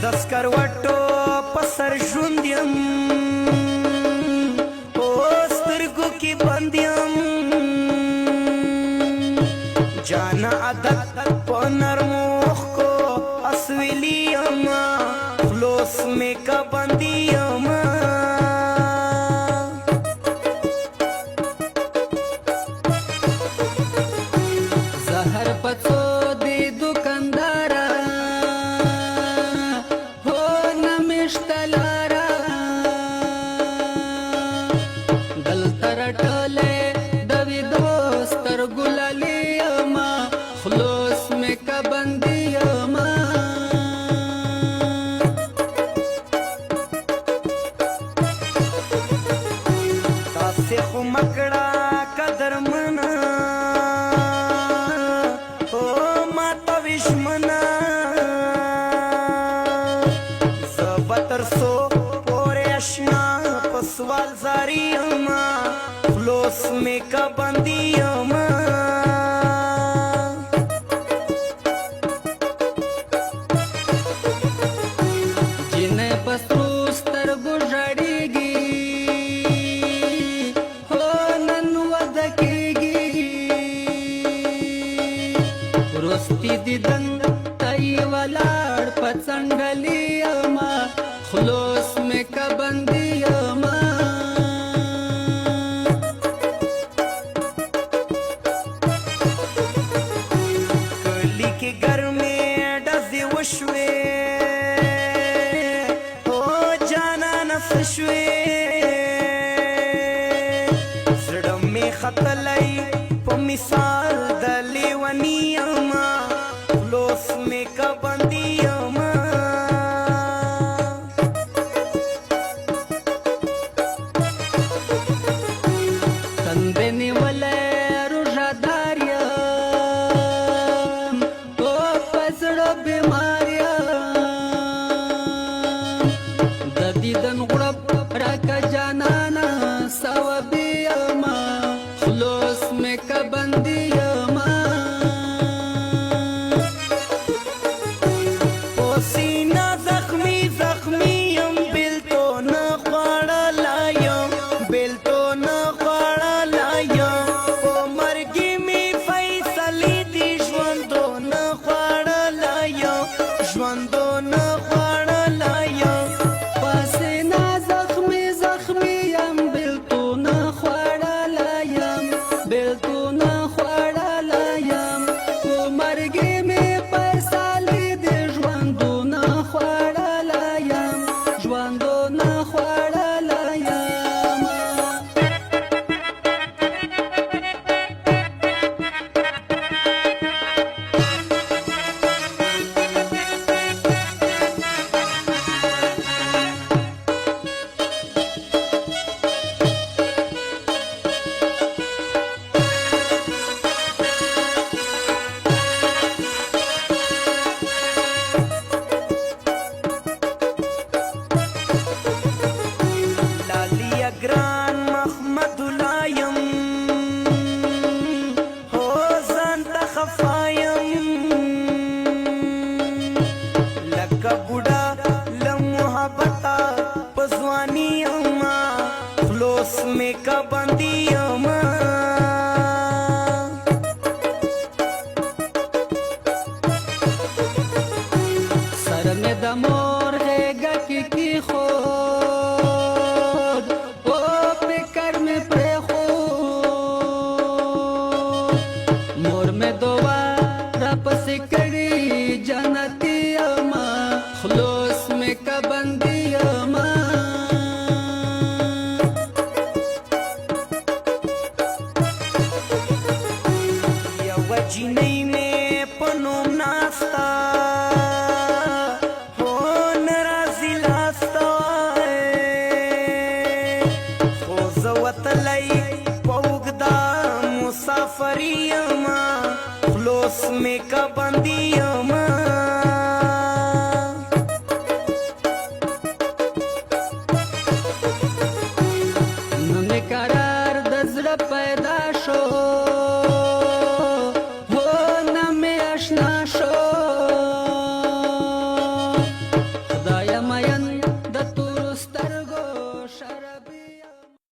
دس کروټو په سر ژوند یم په سترګو کې بند یم جانا عادت په نرمو اوښکو اسویلی یم فلوس مې که بندي یم زهر پڅو دی دکاندارا مکړه قدر منا او ماته وشمنا زبتر سو پورې اشنا په سوال زاری اما فلوس مې کا بندي اما جنې پسرو سترګو ژړېږي رستی دیدن تای ولاړ پڅنډلی اما خلوص مې کا بندي اما کلی کې ګرمې ډزې وشوې او جانا نفس شوې زړه مې ختلی په مثال د لیونی اما فلوس مې کا بندي اما تندې نیولې روژهدار یم او په زړه بیمار یم د دیدن غړپ راکه جانانه ثوابي اما خلوص مې کا بندي اما سینا زخمی زخمی یم بیلتو نه خوړلایم بیلتو نه خوړلایم په مرګي مې فیصلې دي ژوندو نه خوړلایم ژوندو نه خوړلایم په سینا زخمی زخمی یم بیلتو نه خوړلایم بیلتو نه خوړلایم په مرګي مې فیصلې دي ژوندو نه خوړلایم ژوندو نه خوړلایم ګران محمد الله یم هو ځان ته خفا یم لکه بوډا له محبته په ځواني یمه فلوس مې کا بندي یمه سر مې د مور غېږه کې کېښود فکر میں پریخود مور میں دعا راپسې کړي جنتي اما خلوص میں کا بندي اما یوه جینۍ مې په نوم ناسته هو مین